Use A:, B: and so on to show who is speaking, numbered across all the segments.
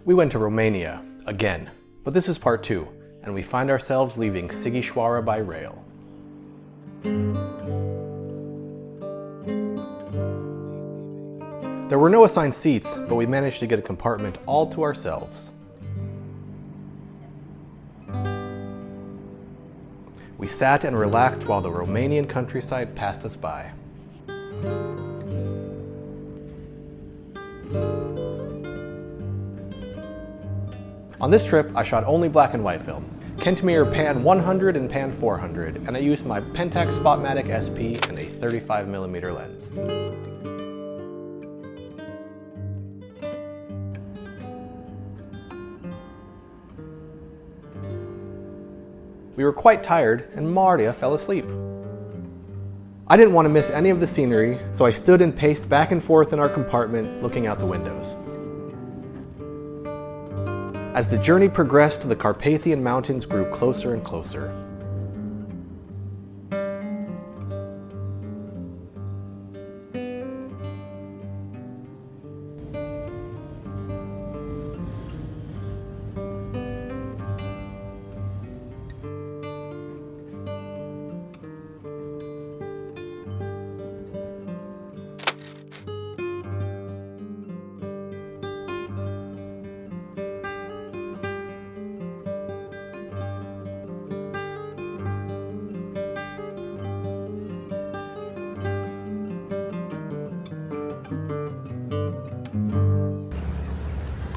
A: We went to Romania, again, but this is part 2, and we find ourselves leaving Sighișoara by rail. There were no assigned seats, but we managed to get a compartment all to ourselves. We sat and relaxed while the Romanian countryside passed us by. On this trip, I shot only black and white film, Kentmere Pan 100 and Pan 400, and I used my Pentax Spotmatic SP and a 35mm lens. We were quite tired, and Maria fell asleep. I didn't want to miss any of the scenery, so I stood and paced back and forth in our compartment, looking out the windows. As the journey progressed, the Carpathian mountains grew closer and closer.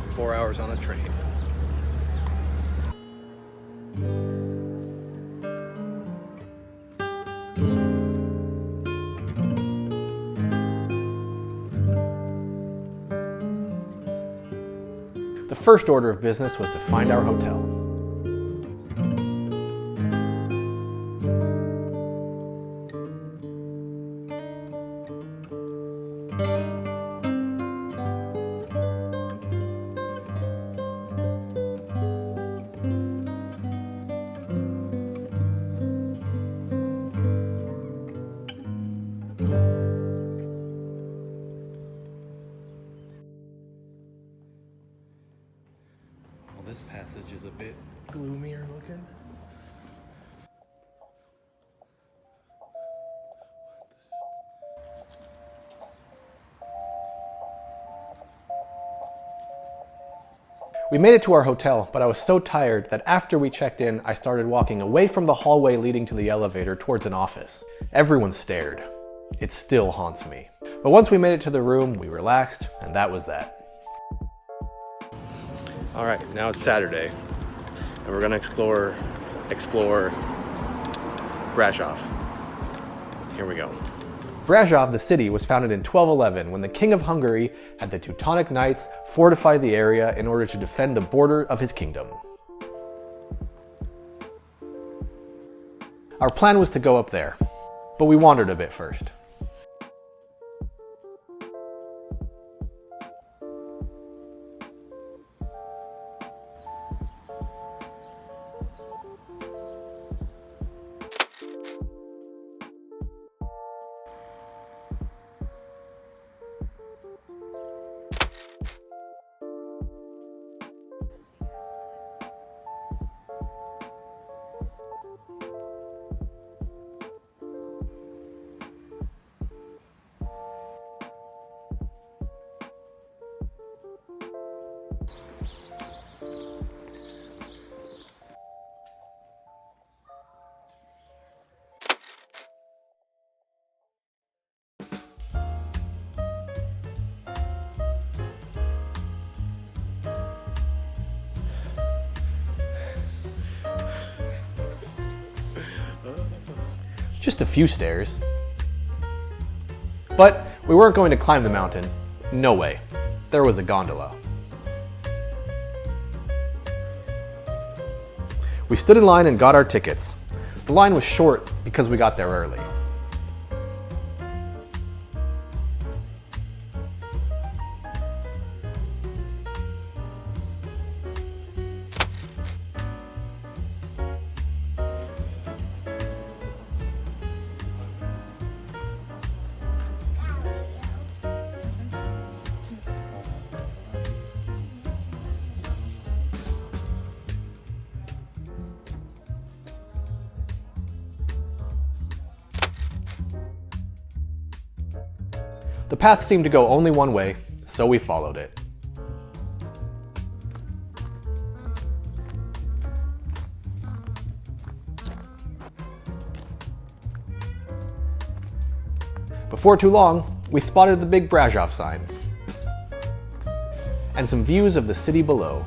A: Four hours on a train. The first order of business was to find our hotel. This passage is a bit gloomier looking. We made it to our hotel, but I was so tired that after we checked in, I started walking away from the hallway leading to the elevator towards an office. Everyone stared. It still haunts me. But once we made it to the room, we relaxed, and that was that. All right, now it's Saturday, and we're gonna explore Brașov. Here we go. Brasov, the city, was founded in 1211 when the King of Hungary had the Teutonic Knights fortify the area in order to defend the border of his kingdom. Our plan was to go up there, but we wandered a bit first. Just a few stairs. But we weren't going to climb the mountain. No way. There was a gondola. We stood in line and got our tickets. The line was short because we got there early. The path seemed to go only one way, so we followed it. Before too long, we spotted the big Brasov sign and some views of the city below.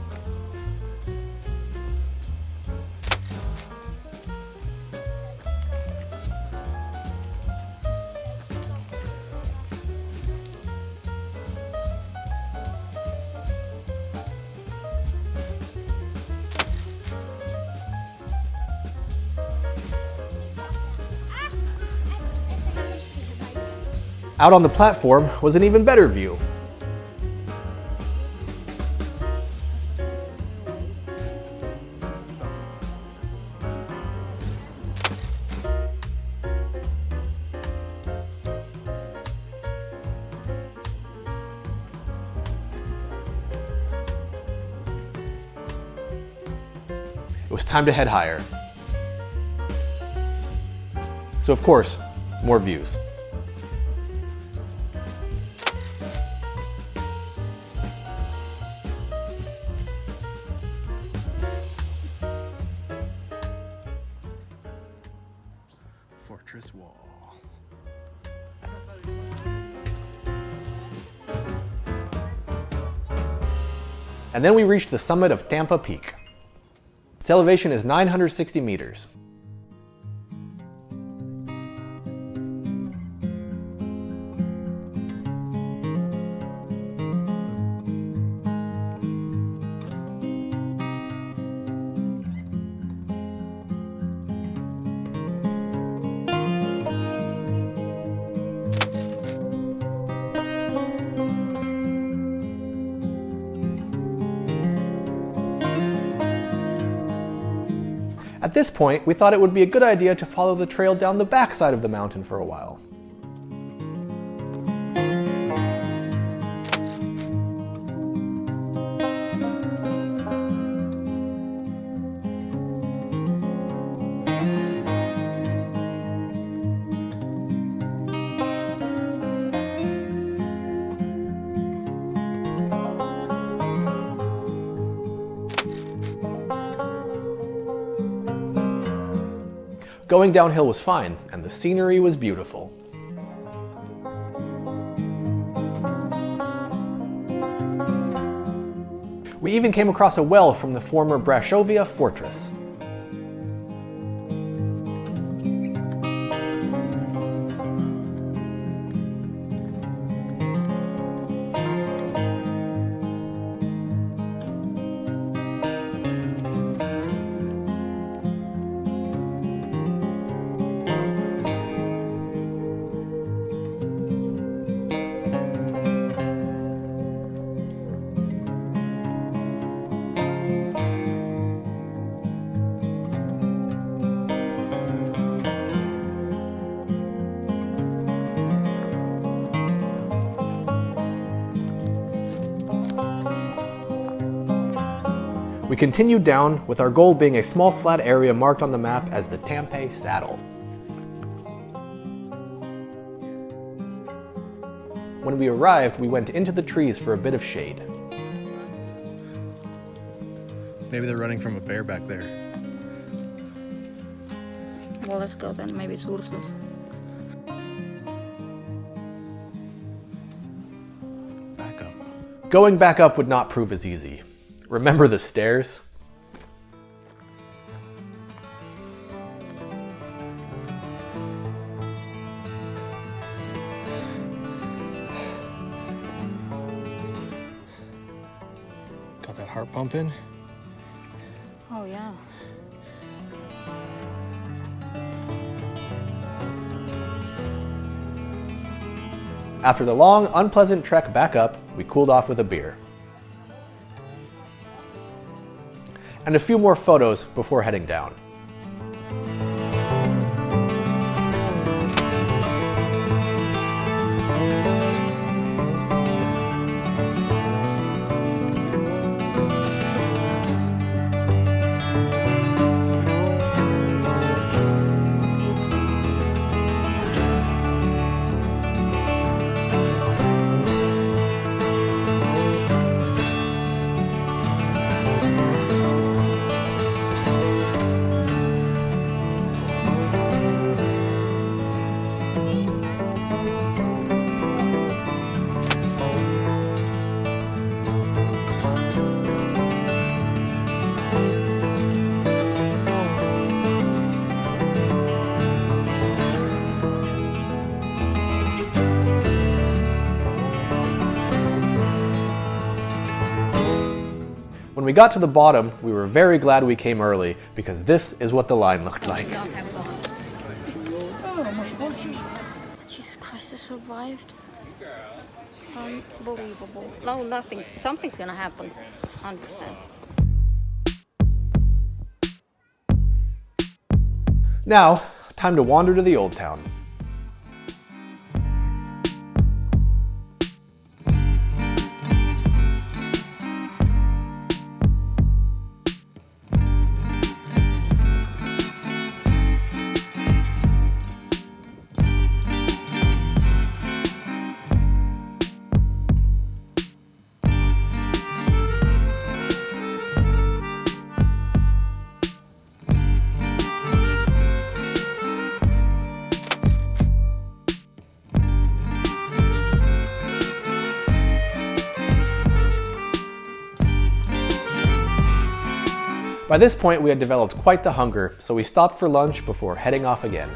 A: Out on the platform was an even better view. It was time to head higher. So of course, more views. Fortress wall. And then we reached the summit of Tâmpa Peak. Its elevation is 960 meters. At this point, we thought it would be a good idea to follow the trail down the backside of the mountain for a while. Going downhill was fine, and the scenery was beautiful. We even came across a well from the former Brasovia fortress. We continued down, with our goal being a small flat area marked on the map as the Tâmpa Saddle. When we arrived, we went into the trees for a bit of shade. Maybe they're running from a bear back there.
B: Well, let's go then. Maybe it's Ursus.
A: Back up. Going back up would not prove as easy. Remember the stairs? Got that heart pumping?
B: Oh, yeah.
A: After the long, unpleasant trek back up, we cooled off with a beer. And a few more photos before heading down. When we got to the bottom, we were very glad we came early because this is what the line looked like.
B: Jesus Christ, I survived. Unbelievable. No, nothing. Something's gonna happen. 100%.
A: Now, time to wander to the old town. By this point, we had developed quite the hunger, so we stopped for lunch before heading off again.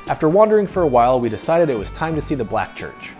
A: After wandering for a while, we decided it was time to see the Black Church.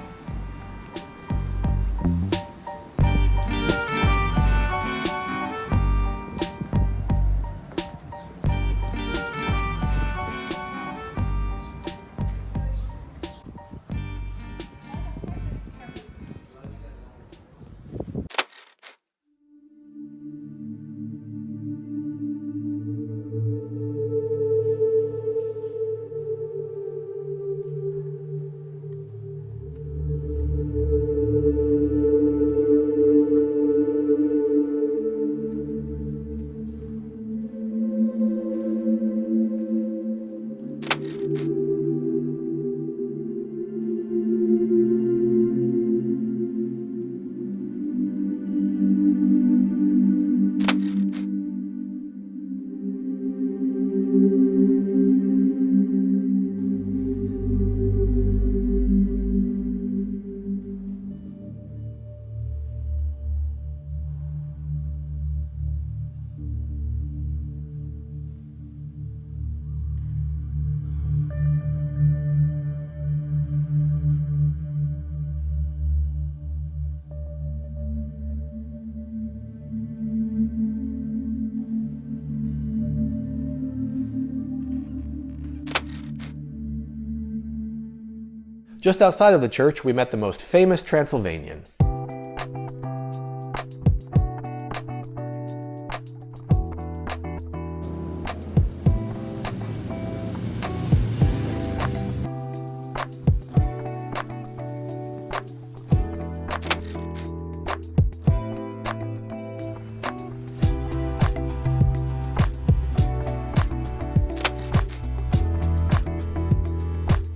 A: Just outside of the church, we met the most famous Transylvanian.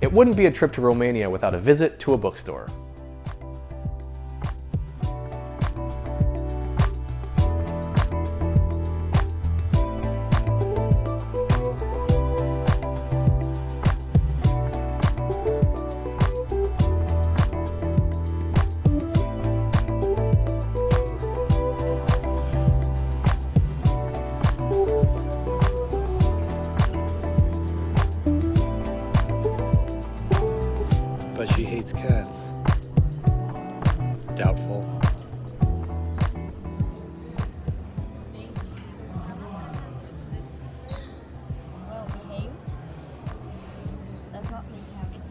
A: It wouldn't be a trip to Romania without a visit to a bookstore.
C: But she hates cats. Doubtful.
B: Well behaved. That's not me having.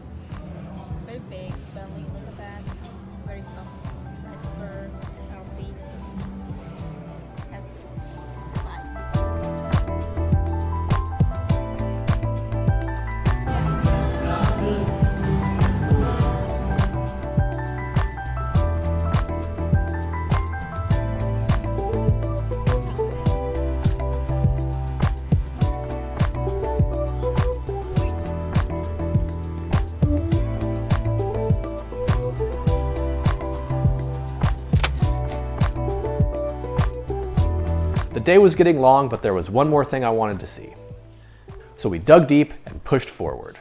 B: It's very big, belly, look at that. Very soft, nice fur, healthy. Has
A: The day was getting long, but there was one more thing I wanted to see. So we dug deep and pushed forward.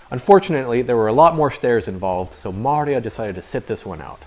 A: Unfortunately, there were a lot more stairs involved, so Maria decided to sit this one out.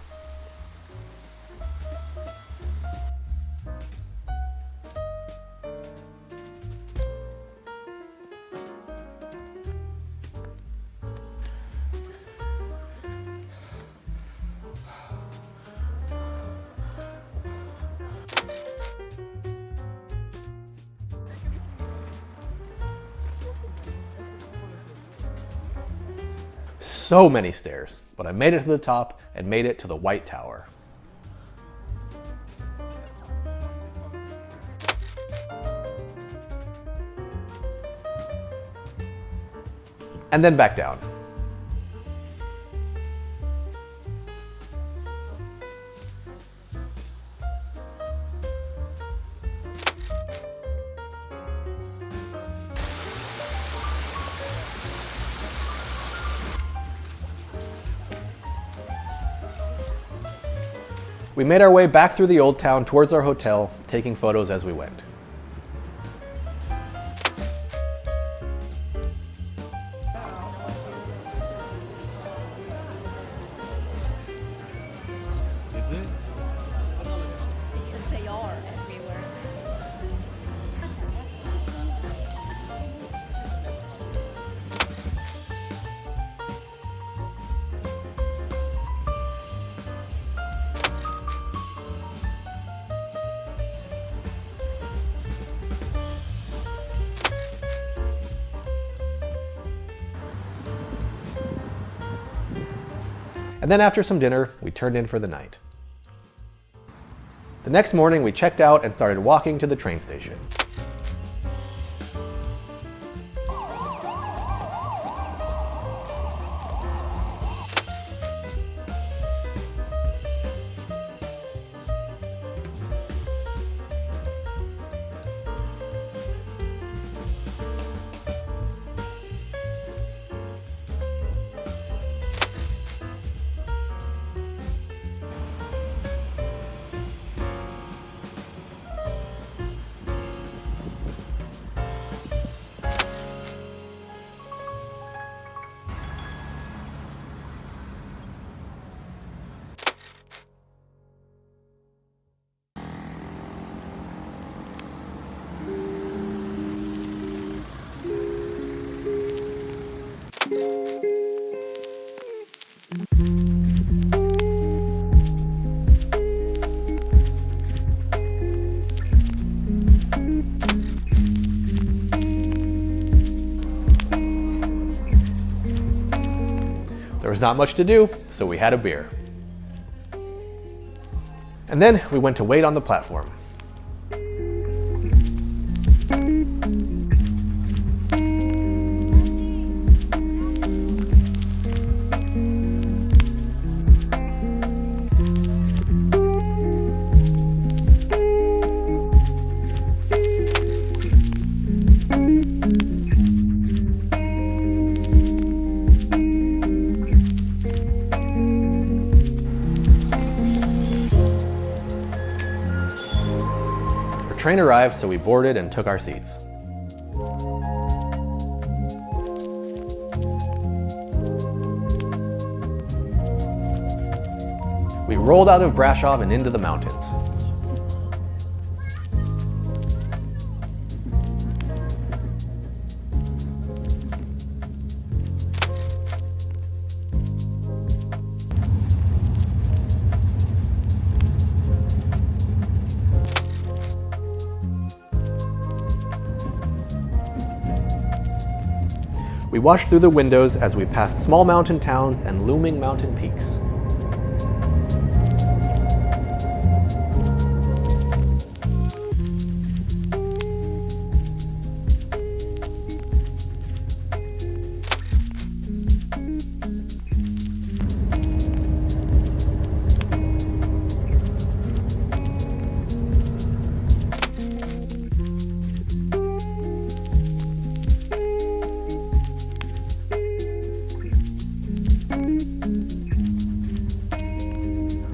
A: So many stairs, but I made it to the top and made it to the White Tower. And then back down. We made our way back through the old town towards our hotel, taking photos as we went.
C: Is it?
B: because they are everywhere.
A: And then after some dinner, we turned in for the night. The next morning, we checked out and started walking to the train station. There was not much to do, so we had a beer. And then we went to wait on the platform. train arrived, so we boarded and took our seats. We rolled out of Brașov and into the mountains. We watched through the windows as we passed small mountain towns and looming mountain peaks.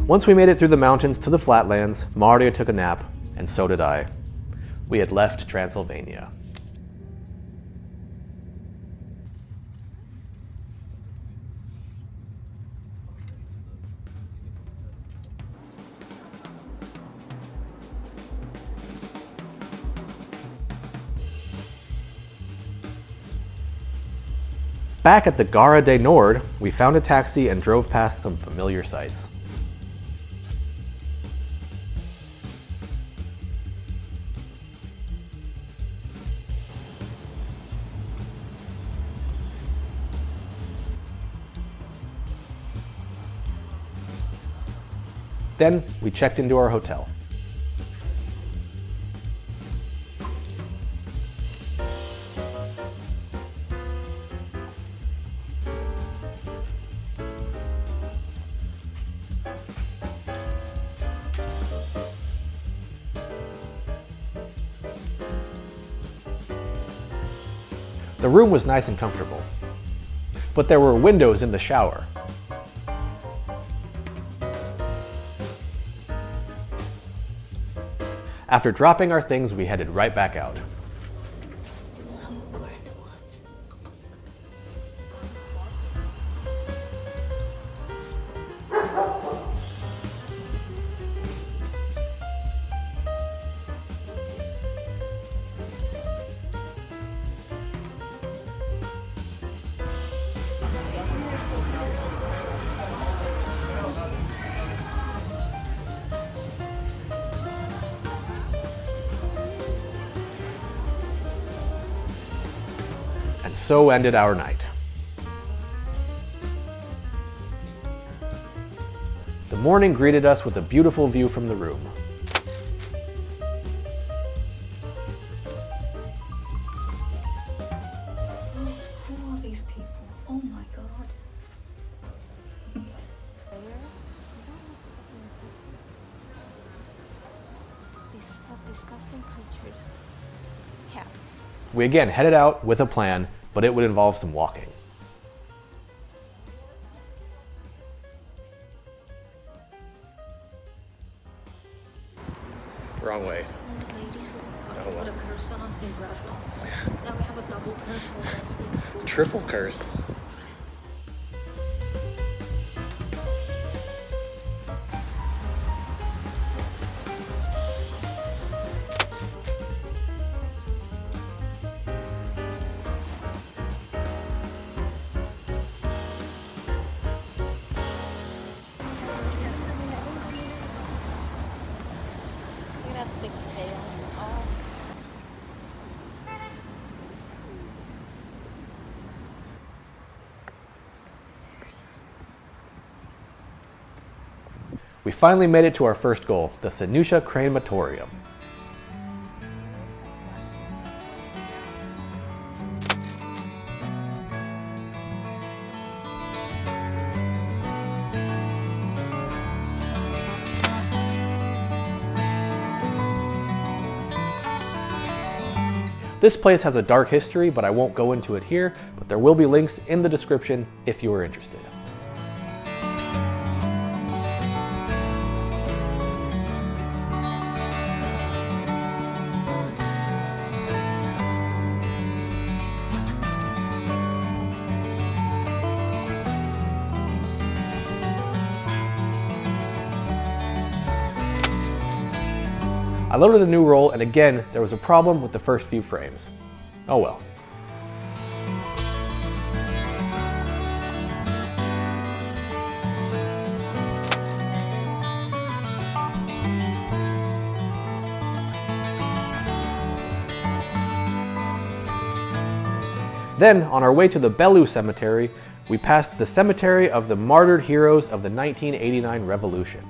A: Once we made it through the mountains to the flatlands, Mario took a nap, and so did I. We had left Transylvania. Back at the Gara de Nord, we found a taxi and drove past some familiar sights. Then we checked into our hotel. The room was nice and comfortable, but there were windows in the shower. After dropping our things, we headed right back out. And so ended our night. The morning greeted us with a beautiful view from the room.
B: Who are these people? Oh my god. These disgusting creatures. Cats.
A: We again headed out with a plan, but it would involve some walking. Wrong way.
B: Ladies, what a curse on us in Brasov. Now we have a double curse already.
A: Triple curse.
B: Thick tails. Oh.
A: We finally made it to our first goal, the Cenuşa Crematorium. This place has a dark history, but I won't go into it here, but there will be links in the description if you are interested. I loaded a new roll, and again, there was a problem with the first few frames. Oh well. Then, on our way to the Bellu Cemetery, we passed the cemetery of the martyred heroes of the 1989 revolution.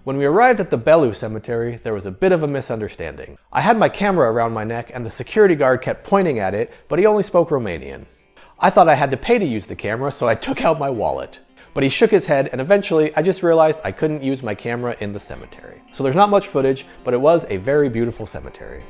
A: When we arrived at the Bellu Cemetery, there was a bit of a misunderstanding. I had my camera around my neck and the security guard kept pointing at it, but he only spoke Romanian. I thought I had to pay to use the camera, so I took out my wallet. But he shook his head, and eventually I just realized I couldn't use my camera in the cemetery. So there's not much footage, but it was a very beautiful cemetery.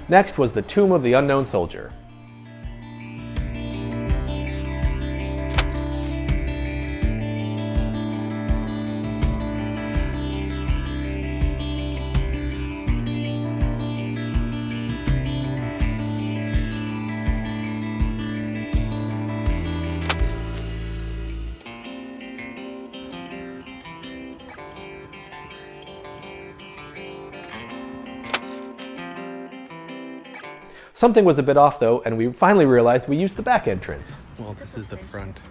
A: Next was the Tomb of the Unknown Soldier. Something was a bit off though, and we finally realized we used the back entrance.
C: Well, this is the front.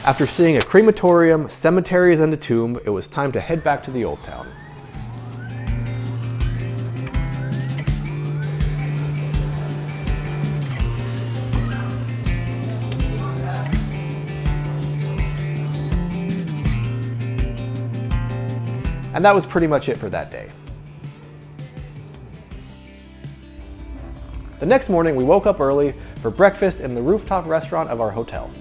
C: After seeing a crematorium, cemeteries, and a tomb, it was time to head back to the old town. And that was pretty much it for that day. The next morning, we woke up early for breakfast in the rooftop restaurant of our hotel.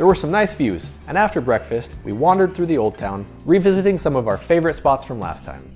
C: There were some nice views, and after breakfast, we wandered through the old town, revisiting some of our favorite spots from last time.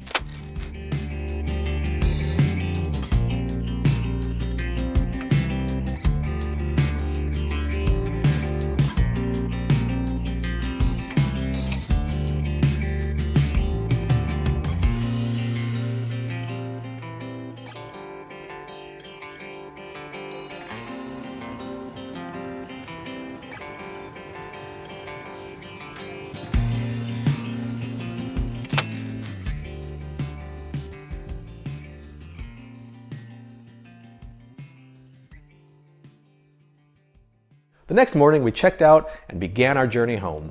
C: The next morning, we checked out and began our journey home.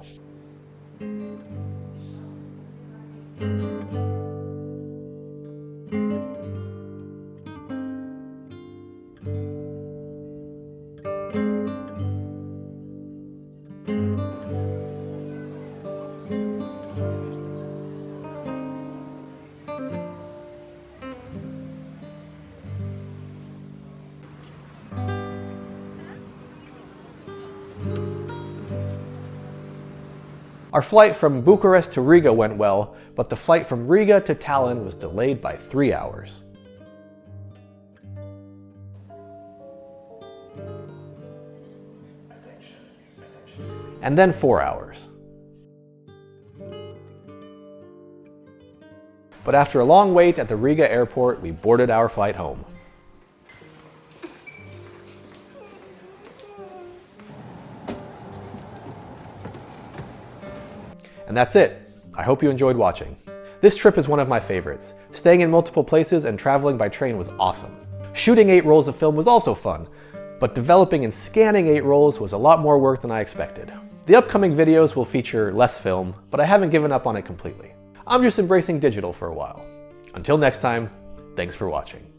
C: Our flight from Bucharest to Riga went well, but the flight from Riga to Tallinn was delayed by 3 hours. And then 4 hours. But after a long wait at the Riga airport, we boarded our flight home. And that's it. I hope you enjoyed watching. This trip is one of my favorites. Staying in multiple places and traveling by train was awesome. Shooting 8 rolls of film was also fun, but developing and scanning 8 rolls was a lot more work than I expected. The upcoming videos will feature less film, but I haven't given up on it completely. I'm just embracing digital for a while. Until next time, thanks for watching.